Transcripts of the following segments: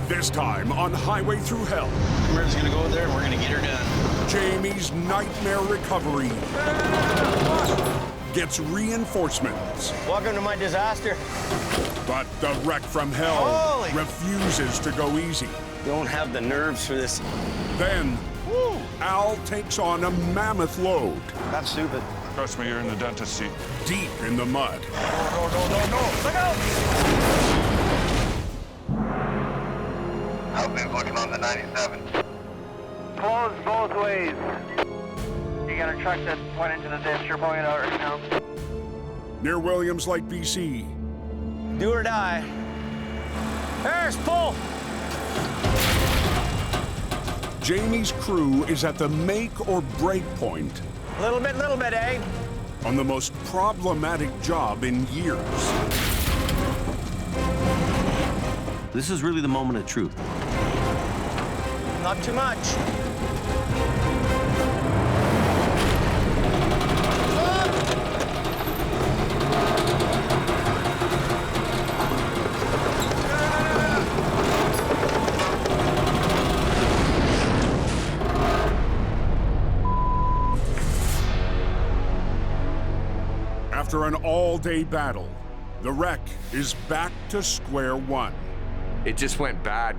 This time on Highway Through Hell. We're just gonna go there and we're gonna get her done. Jamie's nightmare recovery gets reinforcements. Welcome to my disaster. But the wreck from hell refuses to go easy. Don't have the nerves for this. Then, Al takes on a mammoth load. That's stupid. Trust me, you're in the dentist seat. Deep in the mud. No. Look out! I've been looking on the 97. Closed both ways. You got a truck that went into the ditch. You're pulling it out right now. Near Williams Lake, BC. Do or die. Harris, pull! Jamie's crew is at the make or break point Little bit, eh? on the most problematic job in years. This is really the moment of truth. Not too much. After an all-day battle, the wreck is back to square one. It just went bad.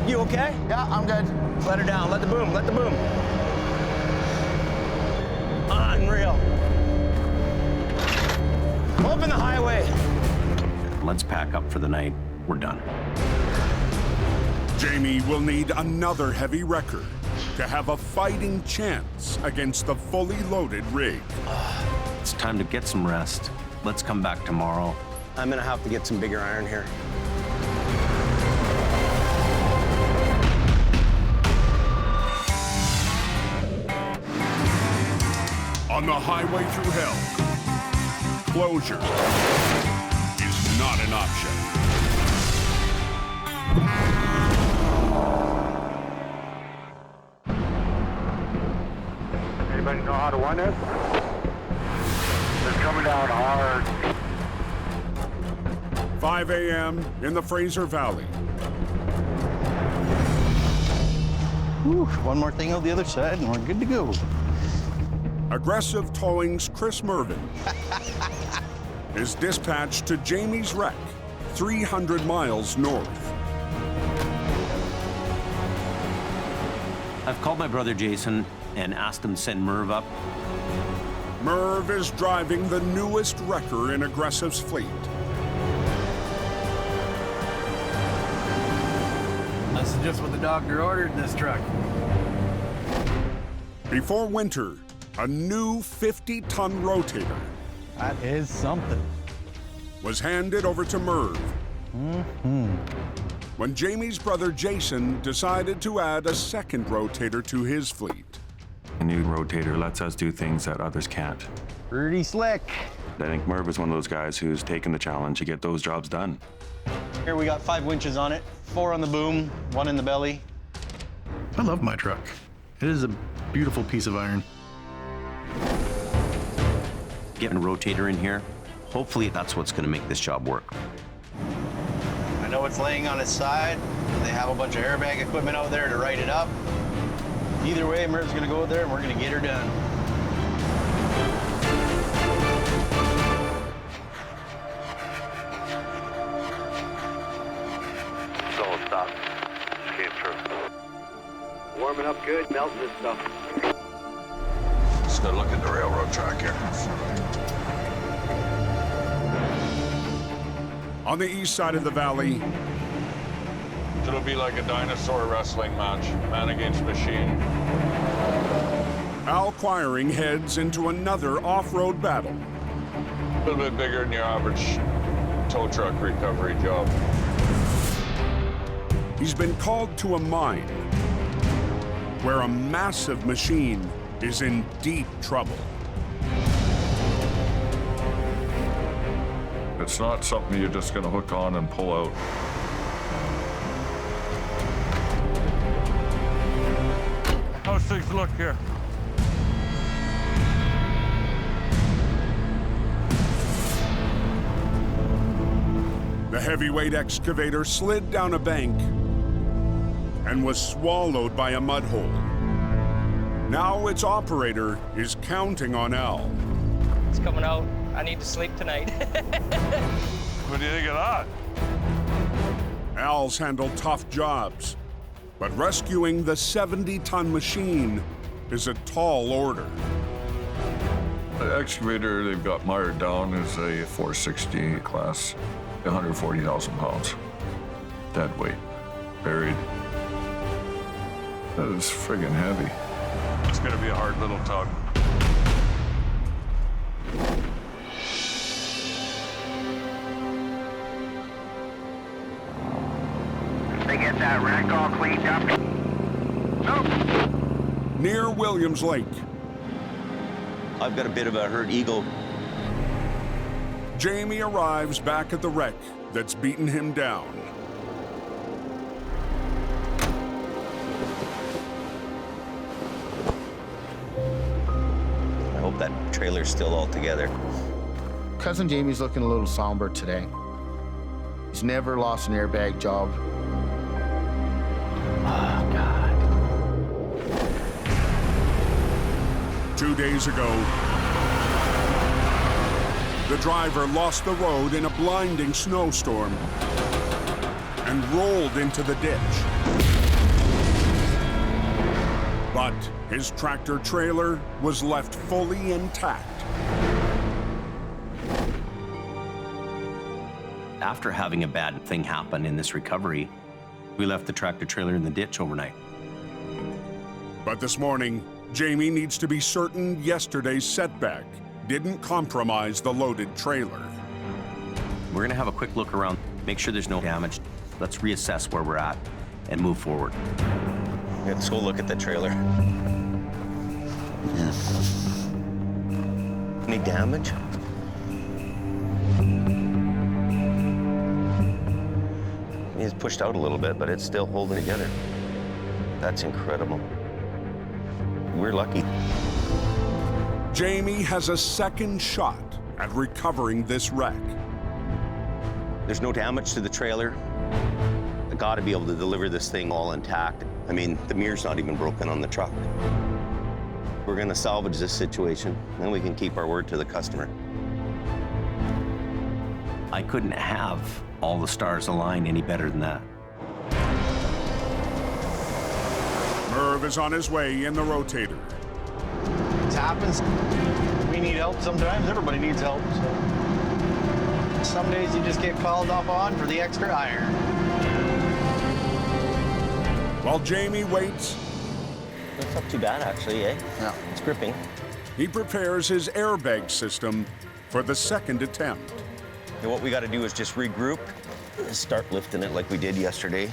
You okay? Yeah, I'm good. Let her down. Let the boom. Unreal. Open the highway. Let's pack up for the night. We're done. Jamie will need another heavy wrecker to have a fighting chance against the fully loaded rig. It's time to get some rest. Let's come back tomorrow. I'm gonna have to get some bigger iron here. On the highway through hell, closure is not an option. Anybody know how to run it? It's coming down hard. 5 a.m. in the Fraser Valley. Whew, one more thing on the other side and we're good to go. Aggressive Towing's Chris Mervin is dispatched to Jamie's wreck, 300 miles north. I've called my brother Jason and asked him to send Merv up. Merv is driving the newest wrecker in Aggressive's fleet. That's just what the doctor ordered in this truck. Before winter, a new 50-ton rotator That is something. was handed over to Merv. When Jamie's brother Jason decided to add a second rotator to his fleet. A new rotator lets us do things that others can't. Pretty slick. I think Merv is one of those guys who's taken the challenge to get those jobs done. Here we got 5 winches on it, 4 on the boom, 1 in the belly. I love my truck. It is a beautiful piece of iron. Getting a rotator in here, hopefully that's what's gonna make this job work. I know it's laying on its side. They have a bunch of airbag equipment out there to right it up. Either way, Merv's gonna go there and we're gonna get her done. So stop. Just came through. Warming up good, melting this stuff. Just gotta look at the railroad track here. On the east side of the valley, It'll be like a dinosaur wrestling match, man against machine. Al Quiring heads into another off-road battle. A little bit bigger than your average tow truck recovery job. He's been called to a mine where a massive machine is in deep trouble. It's not something you're just gonna hook on and pull out. How's things look here? The heavyweight excavator slid down a bank and was swallowed by a mud hole. Now its operator is counting on Al. It's coming out. I need to sleep tonight. What do you think of that? Al's handled tough jobs, but rescuing the 70-ton machine is a tall order. The excavator they've got mired down is a 460 class, 140,000 pounds. Dead weight, buried. That is friggin' heavy. It's gonna be a hard little tug. They get that wreck all cleaned up. Nope. Near Williams Lake, I've got a bit of a hurt ego. Jamie arrives back at the wreck that's beaten him down. I hope that trailer's still all together. Cousin Jamie's looking a little somber today. He's never lost an airbag job. Oh, God. 2 days ago, the driver lost the road in a blinding snowstorm and rolled into the ditch. But his tractor trailer was left fully intact. After having a bad thing happen in this recovery, we left the tractor trailer in the ditch overnight. But this morning, Jamie needs to be certain yesterday's setback didn't compromise the loaded trailer. We're gonna have a quick look around, make sure there's no damage. Let's reassess where we're at and move forward. Let's go look at the trailer. Any damage? It's pushed out a little bit, but it's still holding together. That's incredible. We're lucky. Jamie has a second shot at recovering this wreck. There's no damage to the trailer. I gotta be able to deliver this thing all intact. I mean, the mirror's not even broken on the truck. We're gonna salvage this situation, then we can keep our word to the customer. I couldn't have all the stars align any better than that. Merv is on his way in the rotator. It happens. We need help sometimes. Everybody needs help. So some days you just get called up on for the extra iron. While Jamie waits, That's not too bad, actually, eh? Yeah. It's gripping. he prepares his airbag system for the second attempt. And what we gotta do is just regroup, start lifting it like we did yesterday,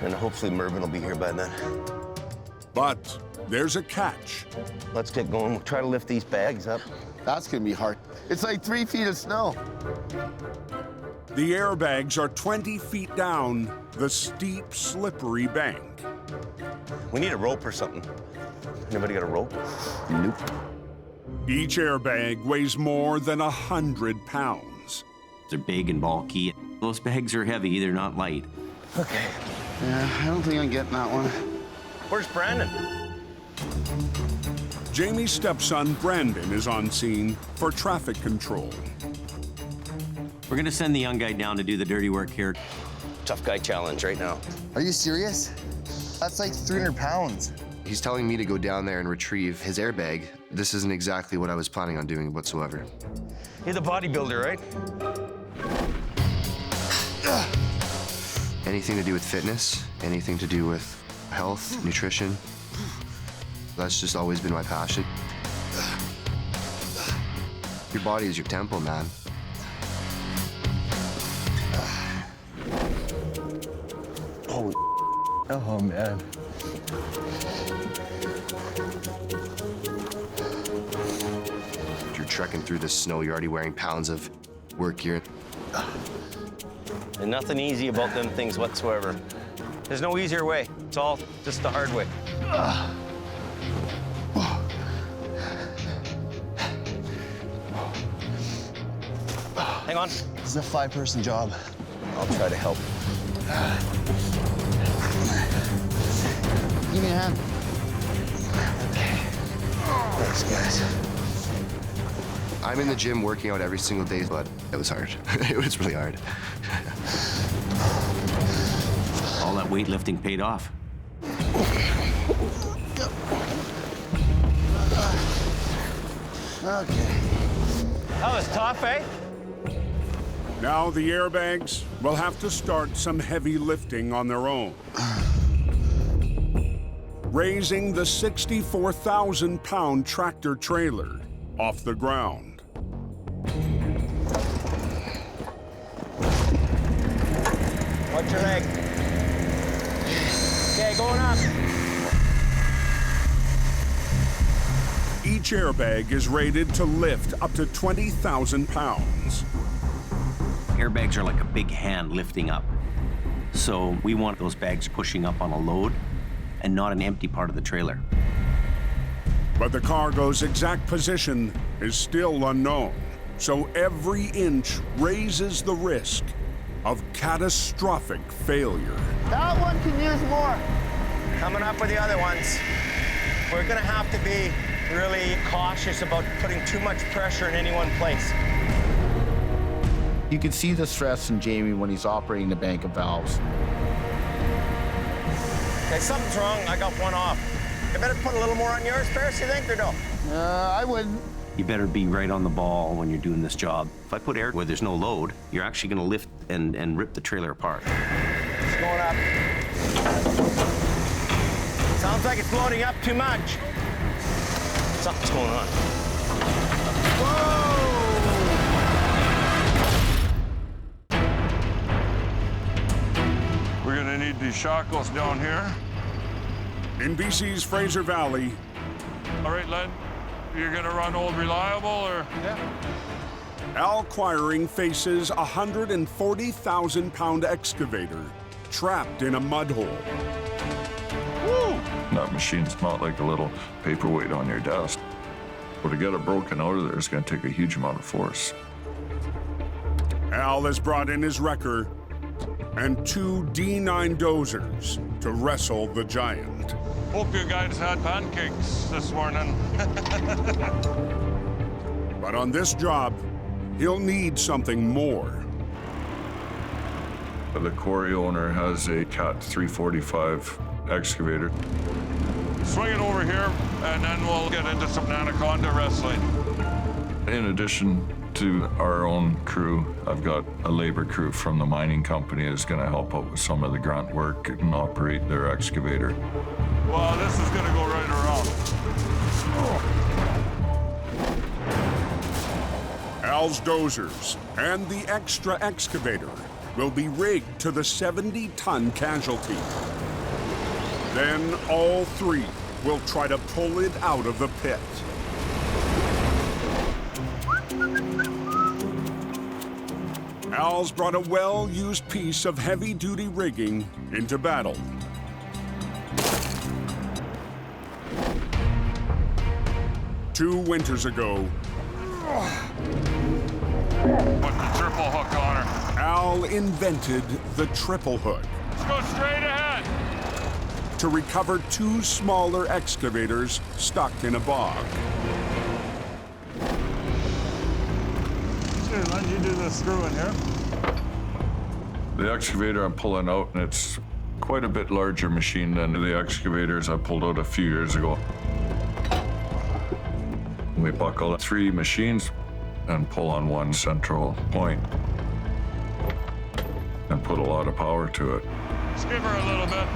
and hopefully Mervyn will be here by then. But there's a catch. Let's get going. We'll try to lift these bags up. That's gonna be hard. It's like 3 feet of snow. The airbags are 20 feet down the steep, slippery bank. We need a rope or something. Anybody got a rope? Nope. Each airbag weighs more than 100 pounds. They're big and bulky. Those bags are heavy, they're not light. Okay. Yeah, I don't think I'm getting that one. Where's Brandon? Jamie's stepson, Brandon, is on scene for traffic control. We're gonna send the young guy down to do the dirty work here. Tough guy challenge right now. Are you serious? That's like 300 pounds. He's telling me to go down there and retrieve his airbag. This isn't exactly what I was planning on doing whatsoever. You're the bodybuilder, right? Anything to do with fitness, anything to do with health, nutrition. That's just always been my passion. Your body is your temple, man. Oh, man. You're trekking through the snow, you're already wearing pounds of work gear. And nothing easy about them things whatsoever. There's no easier way. It's all just the hard way. Hang on. This is a 5-person job. I'll try to help. Give me a hand. Thanks, guys. I'm in the gym working out every single day, but it was hard. It was really hard. All that weightlifting paid off. Okay. That was tough, eh? Now the airbags will have to start some heavy lifting on their own. Raising the 64,000-pound tractor trailer off the ground. Watch your leg. Okay, going up. Each airbag is rated to lift up to 20,000 pounds. Airbags are like a big hand lifting up. So we want those bags pushing up on a load and not an empty part of the trailer. But the cargo's exact position is still unknown, so every inch raises the risk of catastrophic failure. That one can use more. Coming up with the other ones. We're gonna have to be really cautious about putting too much pressure in any one place. You can see the stress in Jamie when he's operating the bank of valves. Okay, something's wrong. I got one off. I better put a little more on yours, Paris, you think, or no? I wouldn't. You better be right on the ball when you're doing this job. If I put air where there's no load, you're actually gonna lift and rip the trailer apart. It's going up. Sounds like it's loading up too much. Something's going on. Whoa! We're gonna need these shackles down here. In BC's Fraser Valley, All right, Len, you're gonna run old reliable, or? Yeah. Al Quiring faces a 140,000-pound excavator trapped in a mud hole. Woo! That machine's not like a little paperweight on your desk. But to get it broken out of there is gonna take a huge amount of force. Al has brought in his wrecker and 2 D9 dozers to wrestle the giant. Hope you guys had pancakes this morning. But on this job, he'll need something more. The quarry owner has a Cat 345 excavator. Swing it over here, and then we'll get into some anaconda wrestling. In addition to our own crew, I've got a labor crew from the mining company that's going to help out with some of the grunt work and operate their excavator. Well, this is going to go right around. Oh. Al's dozers and the extra excavator will be rigged to the 70-ton casualty. Then all 3 will try to pull it out of the pit. Al's brought a well-used piece of heavy-duty rigging into battle. Two winters ago, Put the triple hook on her. Al invented the triple hook Let's go straight ahead. to recover 2 smaller excavators stuck in a bog. Here, let you do the screw in here. The excavator I'm pulling out, and it's quite a bit larger machine than the excavators I pulled out a few years ago. We buckle 3 machines and pull on one central point and put a lot of power to it. Just give her a little bit.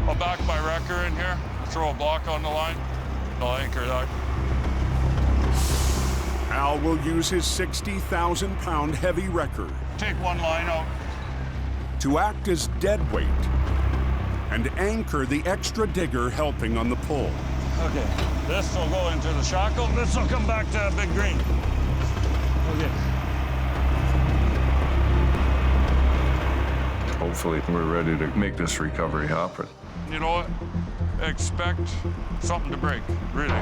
I'll back my wrecker in here, throw a block on the line, I'll anchor that. Al will use his 60,000-pound heavy wrecker Take one line out. to act as dead weight and anchor the extra digger helping on the pull. Okay, this will go into the shackle, this will come back to Big Green. Okay. Hopefully we're ready to make this recovery happen. You know what? Expect something to break, really.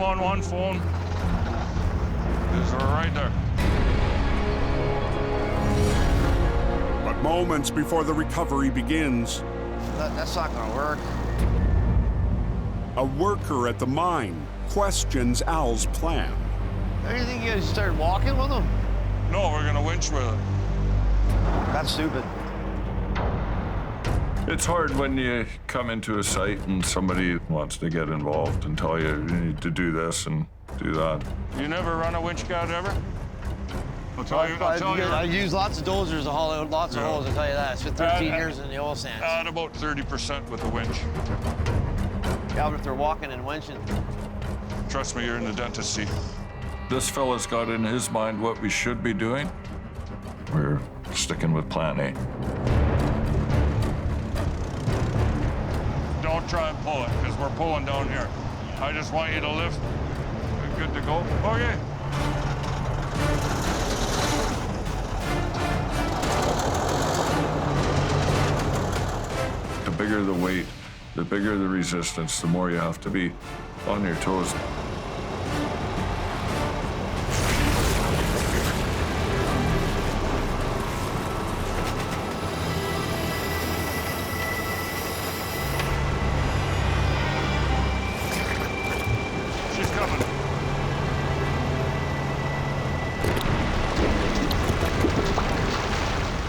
911 phone is right there. But moments before the recovery begins, That's not gonna work. a worker at the mine questions Al's plan. How do you think you guys started walking with them? No, we're gonna winch with it. That's stupid. It's hard when you come into a site and somebody wants to get involved and tell you need to do this and do that. You never run a winch cat ever? I'll tell you. I use lots of dozers to haul out lots of holes, I'll tell you that. I spent 13 years in the oil sands. At about 30% with the winch. Yeah, but if they're walking and winching. Trust me, you're in the dentist seat. This fella's got in his mind what we should be doing. We're sticking with plan A. Don't try and pull it, because we're pulling down here. I just want you to lift. You're good to go? Okay. The bigger the weight, the bigger the resistance, the more you have to be on your toes. She's coming.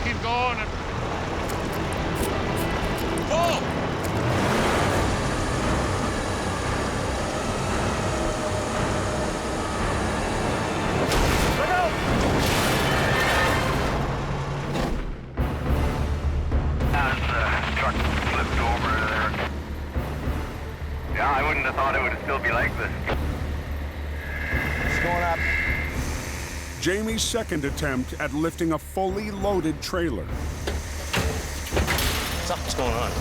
Keep going. Pull! Look out! As the truck flipped over there. Yeah, I wouldn't have thought it would still be like this. It's going up. Jamie's second attempt at lifting a fully loaded trailer. Something's going on.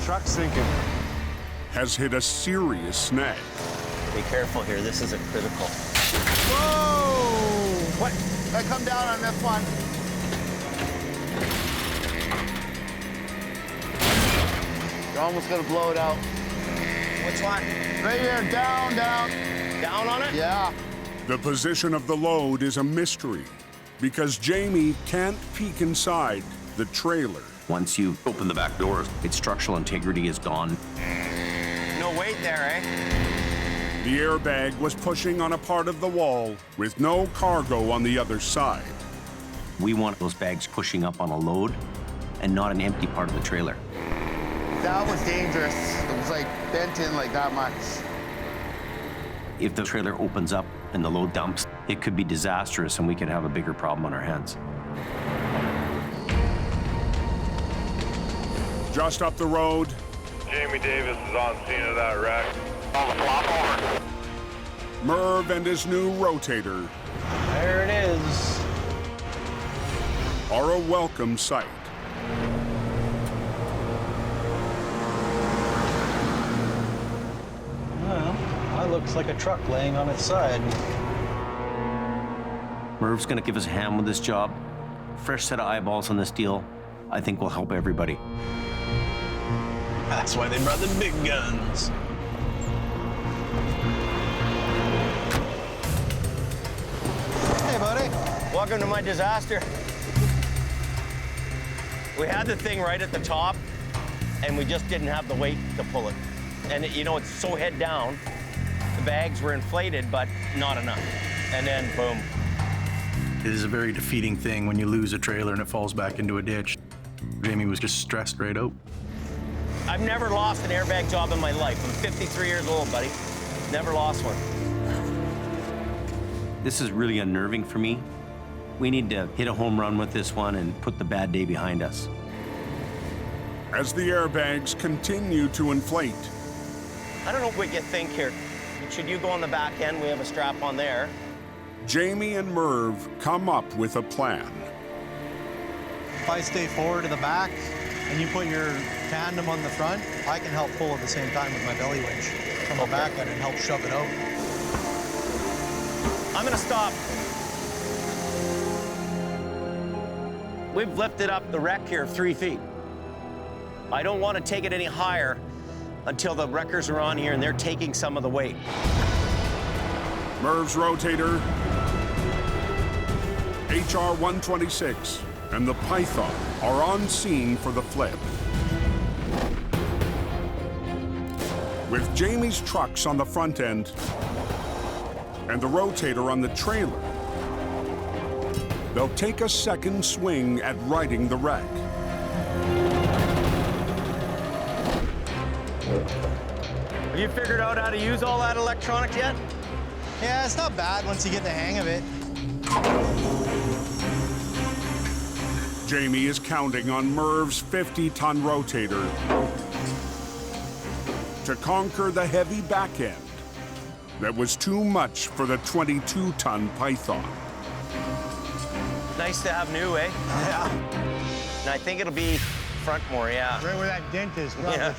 Truck's sinking. Has hit a serious snag. Be careful here. This is a critical. Whoa! What? I come down on this one. You're almost gonna blow it out. Which one? Right here, down, down. Down on it? Yeah. The position of the load is a mystery because Jamie can't peek inside the trailer. Once you open the back doors, its structural integrity is gone. No weight there, eh? The airbag was pushing on a part of the wall with no cargo on the other side. We want those bags pushing up on a load and not an empty part of the trailer. That was dangerous. It was like bent in like that much. If the trailer opens up and the load dumps, it could be disastrous and we could have a bigger problem on our hands. Just up the road, Jamie Davis is on scene of that wreck. Merv and his new rotator There it is. are a welcome sight. Well, that looks like a truck laying on its side. Merv's gonna give us a hand with this job. Fresh set of eyeballs on this deal, I think will help everybody. That's why they brought the big guns. Hey, buddy. Welcome to my disaster. We had the thing right at the top, and we just didn't have the weight to pull it. And you know, it's so head down. The bags were inflated, but not enough. And then, boom. It is a very defeating thing when you lose a trailer and it falls back into a ditch. Jamie was just stressed right out. I've never lost an airbag job in my life. I'm 53 years old, buddy. Never lost one. This is really unnerving for me. We need to hit a home run with this one and put the bad day behind us. As the airbags continue to inflate, I don't know what you think here. Should you go on the back end? We have a strap on there. Jamie and Merv come up with a plan. If I stay forward to the back and you put your tandem on the front, I can help pull at the same time with my belly winch from the back end and help shove it out. I'm gonna stop. We've lifted up the wreck here 3 feet. I don't want to take it any higher until the wreckers are on here and they're taking some of the weight. Merv's rotator, HR 126, and the Python are on scene for the flip. With Jamie's trucks on the front end and the rotator on the trailer, they'll take a second swing at righting the wreck. Have you figured out how to use all that electronics yet? Yeah, it's not bad once you get the hang of it. Jamie is counting on Merv's 50-ton rotator to conquer the heavy back end that was too much for the 22-ton Python. Nice to have new, eh? Yeah. And I think it'll be front more, yeah. Right where that dent is, probably. Yeah.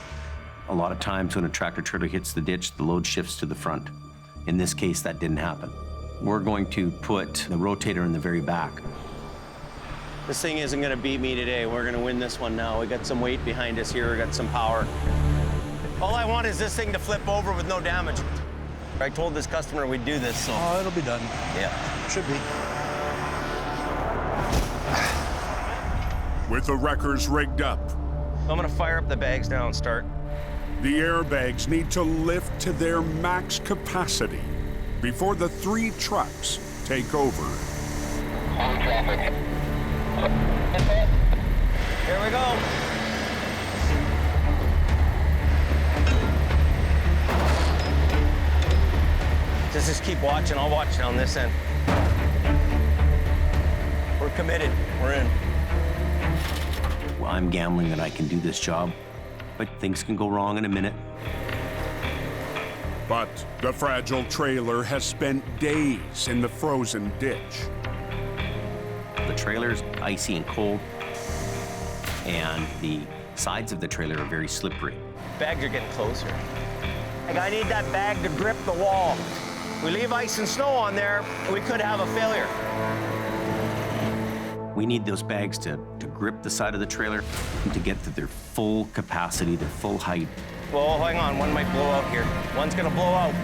A lot of times when a tractor trailer hits the ditch, the load shifts to the front. In this case, that didn't happen. We're going to put the rotator in the very back. This thing isn't gonna beat me today. We're gonna win this one now. We got some weight behind us here, we got some power. All I want is this thing to flip over with no damage. I told this customer we'd do this, so. Oh, it'll be done. Yeah. Should be. With the wreckers rigged up, I'm gonna fire up the bags now and start. the airbags need to lift to their max capacity before the 3 trucks take over. On traffic. Here we go. Just keep watching. I'll watch down this end. We're committed. We're in. Well, I'm gambling that I can do this job, but things can go wrong in a minute. But the fragile trailer has spent days in the frozen ditch. The trailer's icy and cold, and the sides of the trailer are very slippery. Bags are getting closer. Like, I need that bag to grip the wall. We leave ice and snow on there, we could have a failure. We need those bags to grip the side of the trailer and to get to their full capacity, their full height. Well, hang on, one might blow out here. One's gonna blow out.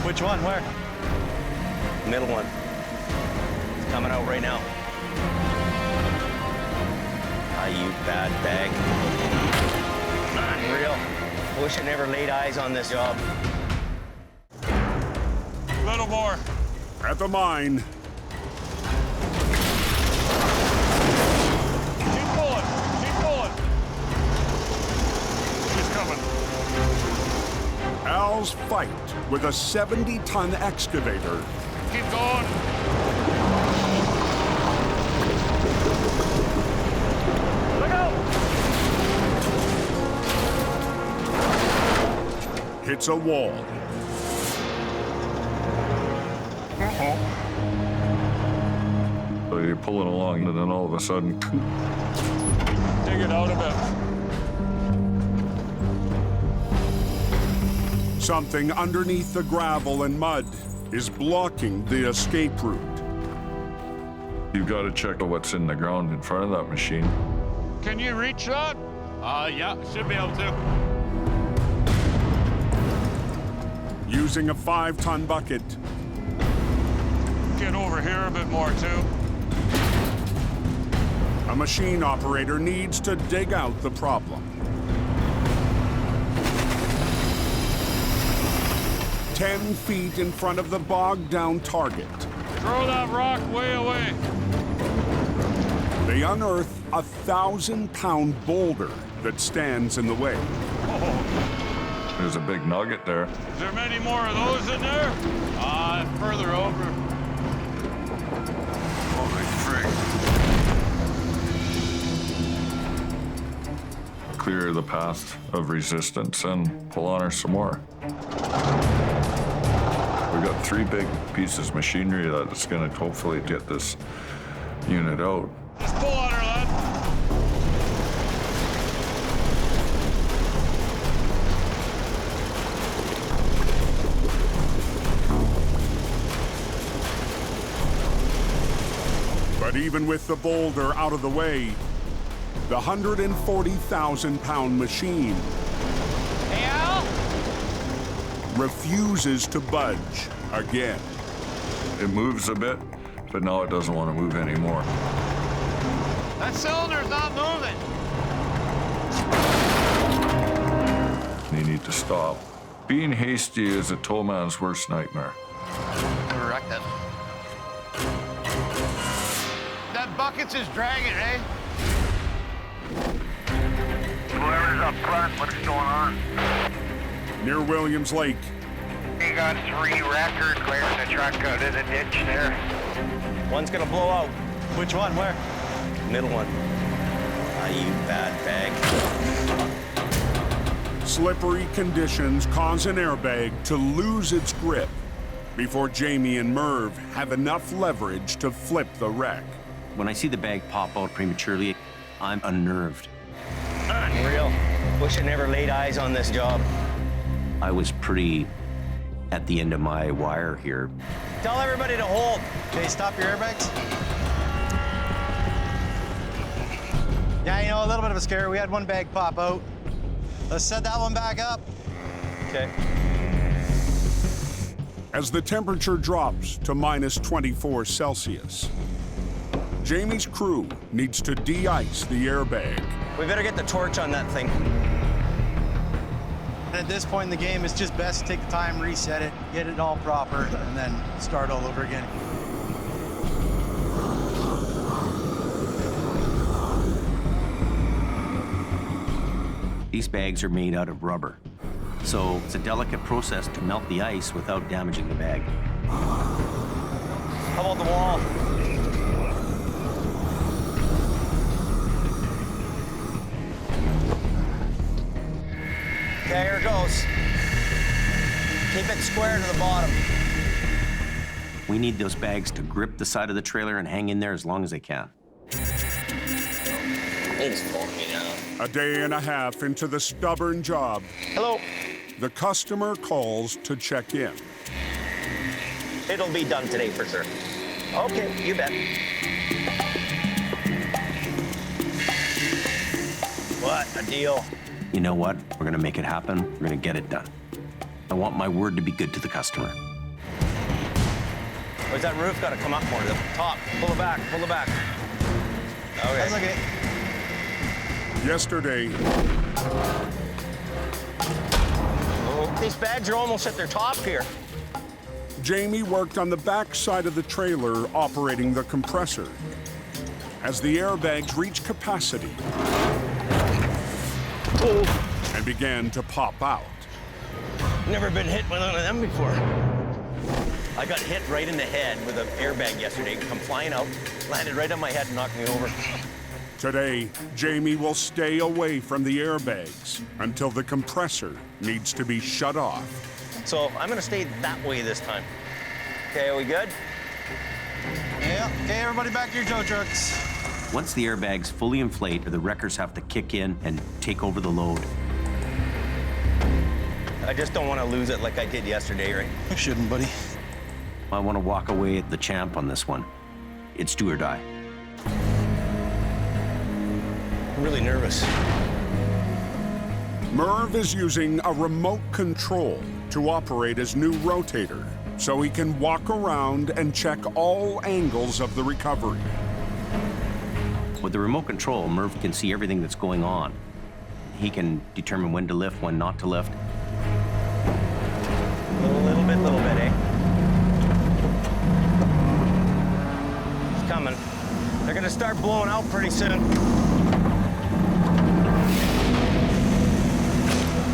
Which one? Where? Middle one. It's coming out right now. Ah, you bad bag. Unreal. Wish I never laid eyes on this job. A little more. At the mine, Keep pulling. Keep pulling. She's coming. Al's fight with a 70-ton excavator Keep going. Look out! hits a wall. So you're pulling along, and then all of a sudden, dig it out a bit. Something underneath the gravel and mud is blocking the escape route. You've got to check what's in the ground in front of that machine. Can you reach that? Yeah, should be able to. Using a 5-ton bucket, Get over here a bit more, too. a machine operator needs to dig out the problem. 10 feet in front of the bogged-down target, Throw that rock way away. they unearth a 1,000-pound boulder that stands in the way. There's a big nugget there. Is there many more of those in there? Further over. Holy frig. Clear the path of resistance and pull on her some more. We've got 3 big pieces of machinery that's going to hopefully get this unit out. Just pull on her, lad. But even with the boulder out of the way, the 140,000-pound machine Hey, Al? refuses to budge. again. It moves a bit, but now it doesn't want to move anymore. That cylinder's not moving. You need to stop. Being hasty is a tow man's worst nightmare. We're wrecked it. That bucket's just dragging, eh? Whoever's up front, what's going on? Near Williams Lake, You got 3 wreckers clearing the truck out of the ditch there. One's gonna blow out. Which one? Where? Middle one. Ah, you bad bag. slippery conditions cause an airbag to lose its grip before Jamie and Merv have enough leverage to flip the wreck. When I see the bag pop out prematurely, I'm unnerved. Unreal. Wish I never laid eyes on this job. I was pretty at the end of my wire here. Tell everybody to hold. Okay, stop your airbags. Yeah, you know, a little bit of a scare. We had one bag pop out. Let's set that one back up. Okay. As the temperature drops to minus 24 Celsius, Jamie's crew needs to de-ice the airbag. We better get the torch on that thing. At this point in the game, it's just best to take the time, reset it, get it all proper, and then start all over again. These bags are made out of rubber, so it's a delicate process to melt the ice without damaging the bag. How about the wall? Okay, here it goes. Keep it square to the bottom. We need those bags to grip the side of the trailer and hang in there as long as they can. It's pulling me down. A day and a half into the stubborn job, Hello. the customer calls to check in. It'll be done today for sure. Okay, you bet. What a deal. You know what? We're gonna make it happen. We're gonna get it done. I want my word to be good to the customer. Where's that roof got to come up more to the top? Pull it back, pull it back. Okay. That's okay. Yesterday, Oh, these bags are almost at their top here. Jamie worked on the back side of the trailer operating the compressor. As the airbags reached capacity and began to pop out. Never been hit with one of them before. I got hit right in the head with an airbag yesterday. Come flying out, landed right on my head and knocked me over. Today, Jamie will stay away from the airbags until the compressor needs to be shut off. So I'm gonna stay that way this time. Okay, are we good? Yeah. Okay, everybody back to your tow trucks. Once the airbags fully inflate, the wreckers have to kick in and take over the load. I just don't want to lose it like I did yesterday, right? You shouldn't, buddy. I want to walk away the champ on this one. It's do or die. I'm really nervous. Merv is using a remote control to operate his new rotator, so he can walk around and check all angles of the recovery. With the remote control, Merv can see everything that's going on. He can determine when to lift, when not to lift. Little bit, eh? It's coming. They're gonna start blowing out pretty soon.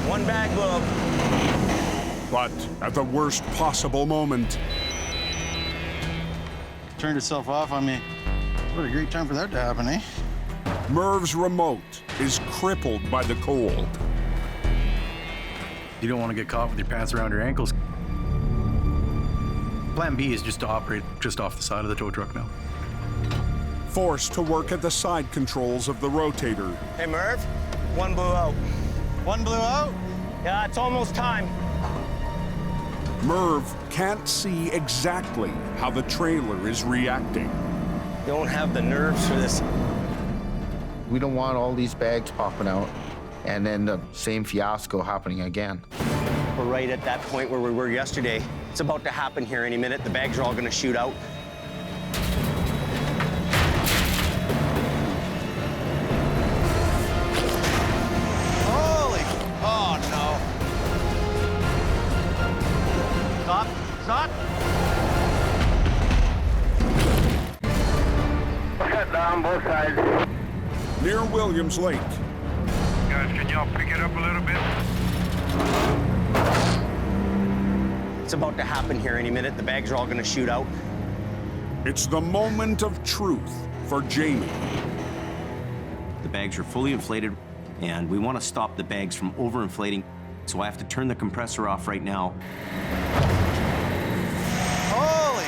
One bag blew up. But at the worst possible moment, Turned itself off on me. What a great time for that to happen, eh? Merv's remote is crippled by the cold. You don't want to get caught with your pants around your ankles. Plan B is just to operate just off the side of the tow truck now. Forced to work at the side controls of the rotator, Hey, Merv, one blew out. One blew out? Yeah, it's almost time. Merv can't see exactly how the trailer is reacting. Don't have the nerves for this. We don't want all these bags popping out and then the same fiasco happening again. We're right at that point where we were yesterday. It's about to happen here any minute. The bags are all gonna shoot out. Holy, oh no. Stop, stop. Shut down both sides. Near Williams Lake. Guys, can y'all pick it up a little bit? It's about to happen here any minute. The bags are all gonna shoot out. It's the moment of truth for Jamie. The bags are fully inflated, and we want to stop the bags from overinflating, so I have to turn the compressor off right now. Holy.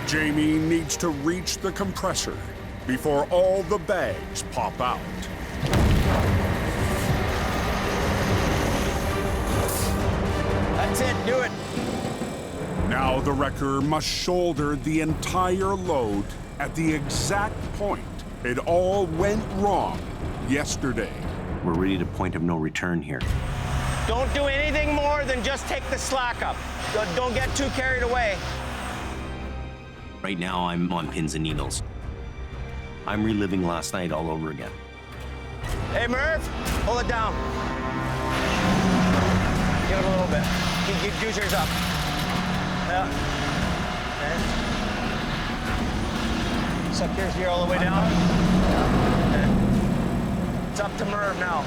Jamie needs to reach the compressor before all the bags pop out. That's it, do it. Now the wrecker must shoulder the entire load at the exact point it all went wrong yesterday. We're ready to point of no return here. Don't do anything more than just take the slack up. Don't get too carried away. Right now, I'm on pins and needles. I'm reliving last night all over again. Hey, Merv, pull it down. Give it a little bit. Use yours up. Yeah. Okay. Suck yours here all the way down. Okay. It's up to Merv now.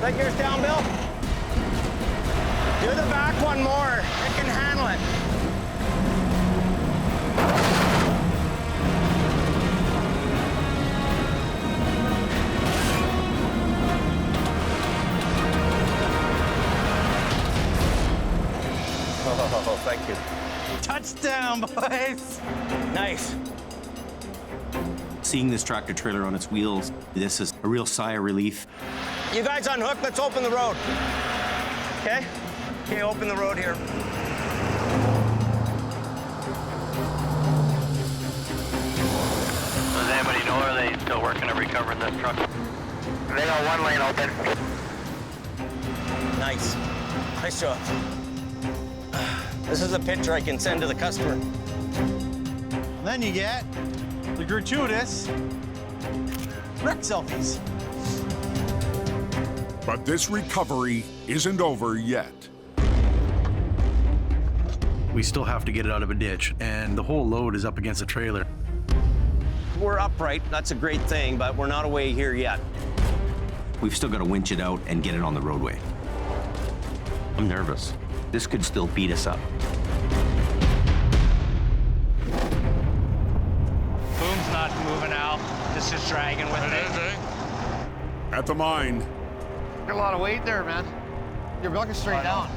Let yours down, Bill. Do the back one more. It can handle it. Oh, thank you. Touchdown, boys. Nice. Seeing this tractor trailer on its wheels, this is a real sigh of relief. You guys unhook, let's open the road. Okay? Okay, open the road here. Does anybody know, are they still working to recover this truck? They got one lane open. Nice. Nice job. This is a picture I can send to the customer. And then you get the gratuitous wreck selfies. But this recovery isn't over yet. We still have to get it out of a ditch, and the whole load is up against the trailer. We're upright, that's a great thing, but we're not away here yet. We've still got to winch it out and get it on the roadway. I'm nervous. This could still beat us up. Boom's not moving out. This is dragging with me. At the mine, Got a lot of weight there, man. You're looking straight down.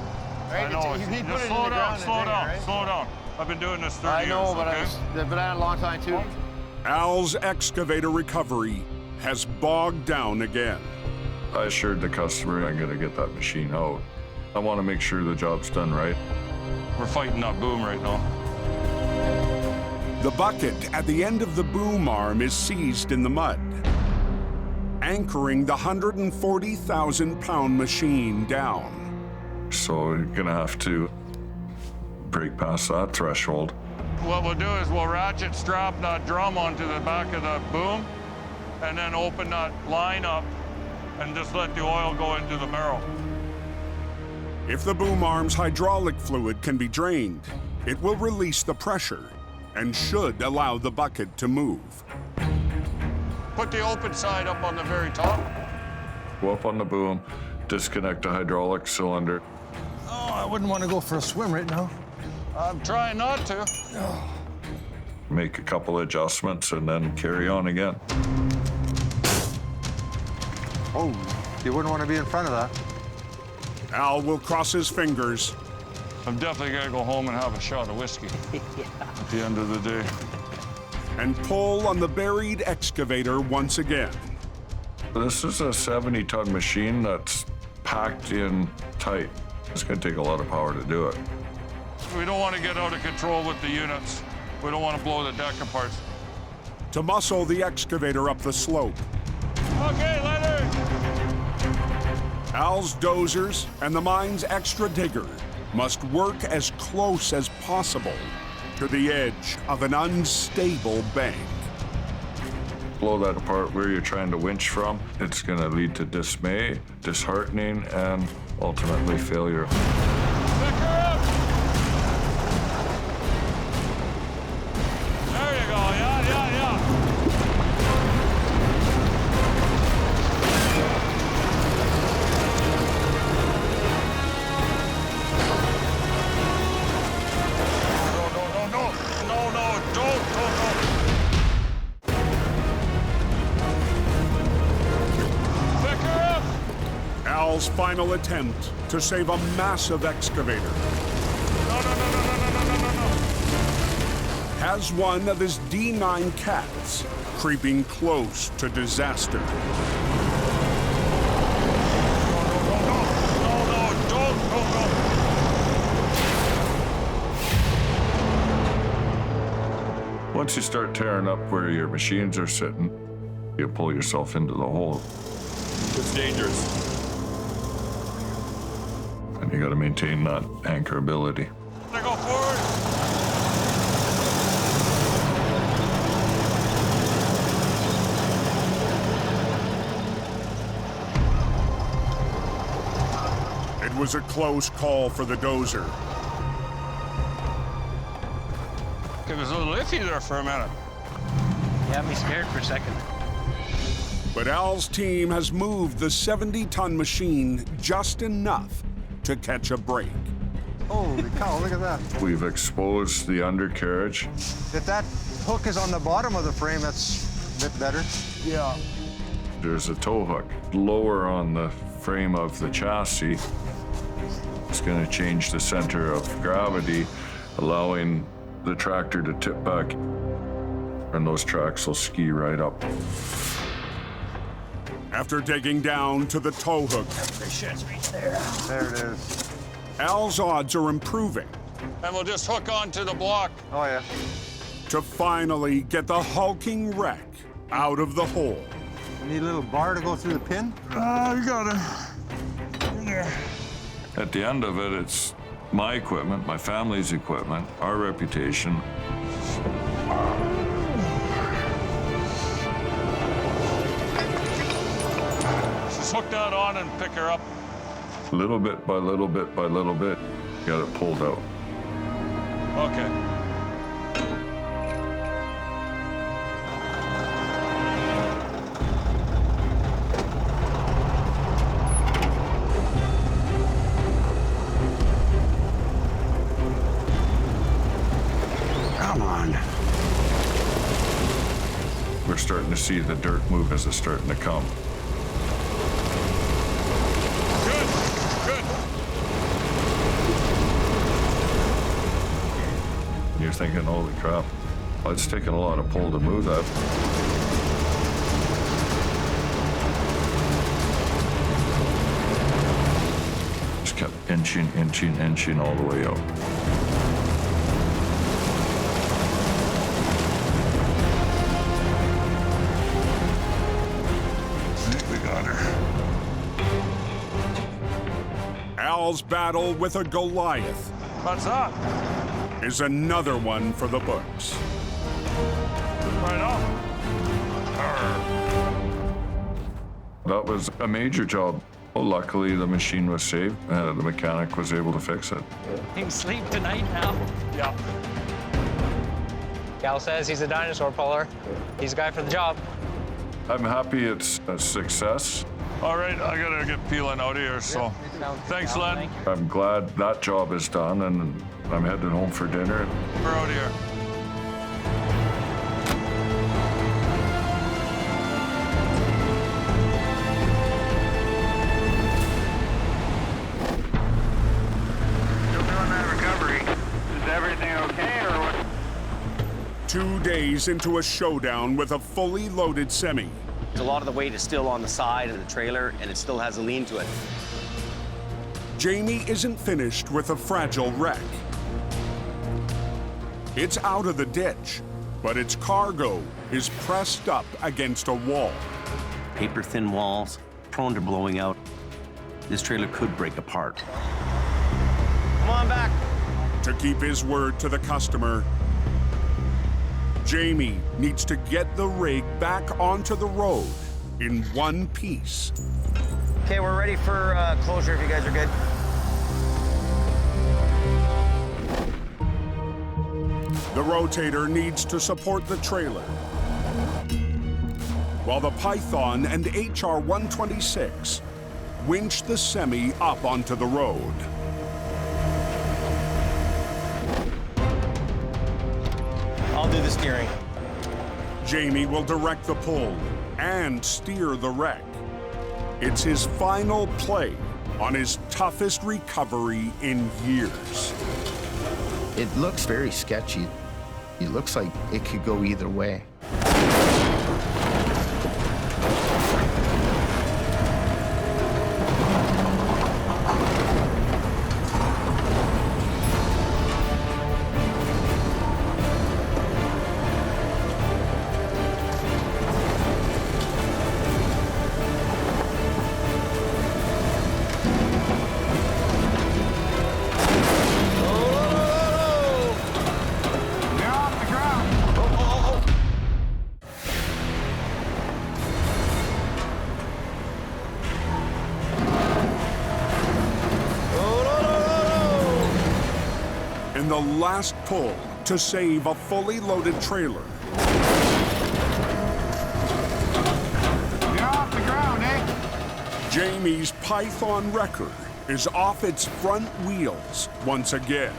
Right? I know. You need to put it in Slow the down, ground. slow down, Right? slow down. I've been doing this 30 years. I know, but okay? I've been at it a long time too. Al's excavator recovery has bogged down again. I assured the customer I'm gonna get that machine out. I want to make sure the job's done right. We're fighting that boom right now. The bucket at the end of the boom arm is seized in the mud, anchoring the 140,000-pound machine down. So we're gonna have to break past that threshold. What we'll do is we'll ratchet strap that drum onto the back of the boom and then open that line up and just let the oil go into the barrel. If the boom arm's hydraulic fluid can be drained, it will release the pressure and should allow the bucket to move. Put the open side up on the very top. Go up on the boom, disconnect the hydraulic cylinder. Oh, I wouldn't want to go for a swim right now. I'm trying not to. Make a couple adjustments and then carry on again. Oh, you wouldn't want to be in front of that. Al will cross his fingers. I'm definitely gonna go home and have a shot of whiskey at the end of the day. And pull on the buried excavator once again. This is a 70-ton machine that's packed in tight. It's gonna take a lot of power to do it. We don't want to get out of control with the units. We don't want to blow the deck apart. To muscle the excavator up the slope, Okay, Leonard. Al's dozers and the mine's extra digger must work as close as possible to the edge of an unstable bank. Blow that apart where you're trying to winch from. It's going to lead to dismay, disheartening, and ultimately failure. There you go, yeah. No, don't. Pick her up! Al's final attempt to save a massive excavator No. has one of his D9 cats creeping close to disaster. Once you start tearing up where your machines are sitting, you pull yourself into the hole. It's dangerous. And you got to maintain that anchorability. I go forward. It was a close call for the dozer. It was a little iffy there for a minute. You had me scared for a second. But Al's team has moved the 70-ton machine just enough to catch a break. Holy cow, look at that. We've exposed the undercarriage. If that hook is on the bottom of the frame, that's a bit better. Yeah. There's a tow hook lower on the frame of the chassis. It's going to change the center of gravity, allowing the tractor to tip back, and those tracks will ski right up. After digging down to the tow hook, There it is. Al's odds are improving And we'll just hook onto the block. Oh, yeah. to finally get the hulking wreck out of the hole. Need a little bar to go through the pin? You got it. At the end of it, it's my equipment, my family's equipment, our reputation. Just hook that on and pick her up. Little bit by little bit by little bit, got it pulled out. Okay. Come on. We're starting to see the dirt move as it's starting to come. Good, good. You're thinking, holy crap, well, it's taken a lot of pull to move that. Just kept inching all the way out. We got her. Al's battle with a Goliath What's up? is another one for the books. Right on. That was a major job. Well, luckily, the machine was saved. The mechanic was able to fix it. You can sleep tonight now. Yeah. Gal says he's a dinosaur puller. He's a guy for the job. I'm happy it's a success. All right, I gotta get peeling out of here, so thanks, Len. Thank you. I'm glad that job is done, and I'm heading home for dinner. We're out here. Still doing that recovery. Is everything okay or what? 2 days into a showdown with a fully loaded semi, A lot of the weight is still on the side of the trailer, and it still has a lean to it. Jamie isn't finished with a fragile wreck. It's out of the ditch, but its cargo is pressed up against a wall. Paper-thin walls, prone to blowing out. this trailer could break apart. Come on back. To keep his word to the customer, Jamie needs to get the rig back onto the road in one piece. Okay, we're ready for closure if you guys are good. The rotator needs to support the trailer, while the Python and HR-126 winch the semi up onto the road. I'll do the steering. Jamie will direct the pull and steer the wreck. It's his final play on his toughest recovery in years. It looks very sketchy. It looks like it could go either way. In the last pull to save a fully loaded trailer. You're off the ground, eh? Jamie's Python wrecker is off its front wheels once again.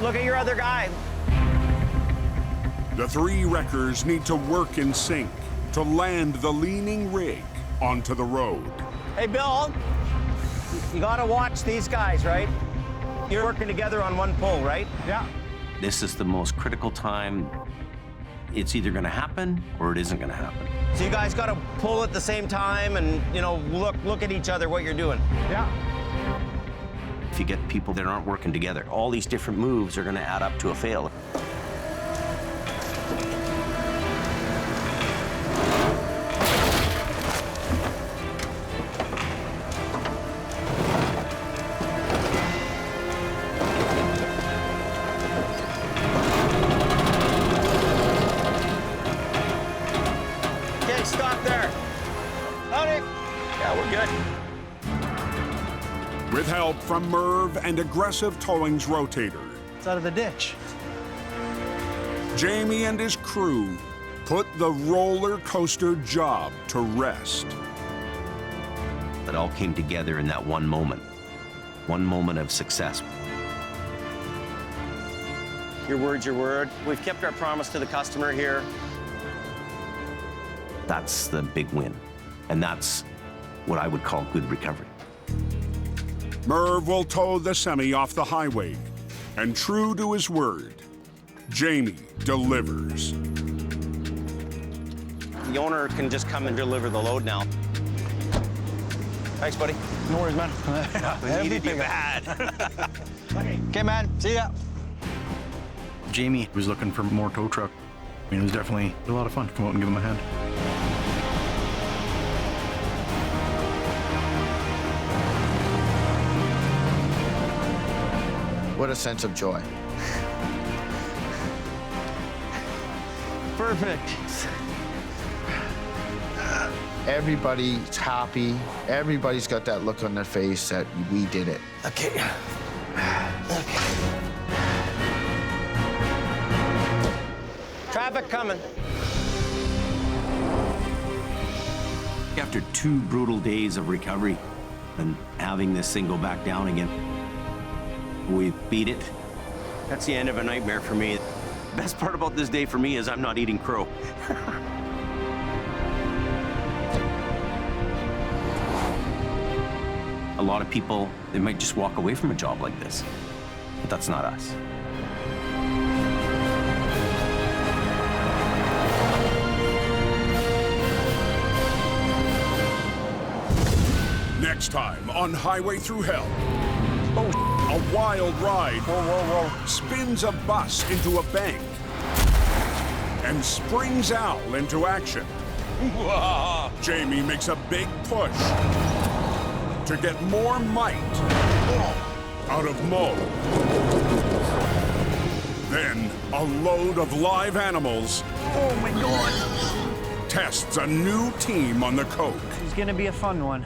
Look at your other guy. The three wreckers need to work in sync to land the leaning rig onto the road. Hey, Bill, you gotta watch these guys, right? You're working together on one pull, right? Yeah. This is the most critical time. It's either gonna happen or it isn't gonna happen. So you guys gotta pull at the same time and, you know, look at each other, what you're doing. Yeah. If you get people that aren't working together, all these different moves are gonna add up to a fail. Okay, stop there. Howdy. Yeah, we're good. With help from Merv and Aggressive Towing's rotator, It's out of the ditch. Jamie and his crew put the roller coaster job to rest. It all came together in that one moment of success. Your word's your word. We've kept our promise to the customer here. That's the big win. And that's what I would call good recovery. Merv will tow the semi off the highway, and true to his word, Jamie delivers. The owner can just come and deliver the load now. Thanks, buddy. No worries, man. We needed you bad. Okay, man. See ya. Jamie was looking for more tow truck. I mean, it was definitely a lot of fun to come out and give him a hand. What a sense of joy. Perfect. Everybody's happy. Everybody's got that look on their face that we did it. Okay. Traffic coming. After 2 brutal days of recovery and having this thing go back down again, we beat it. That's the end of a nightmare for me. Best part about this day for me is I'm not eating crow. A lot of people, they might just walk away from a job like this, but that's not us. Next time on Highway Through Hell. A wild ride spins a bus into a bank. and springs Al into action. Jamie makes a big push to get more might out of Mo. Then a load of live animals Oh my God. tests a new team on the coke. It's gonna be a fun one.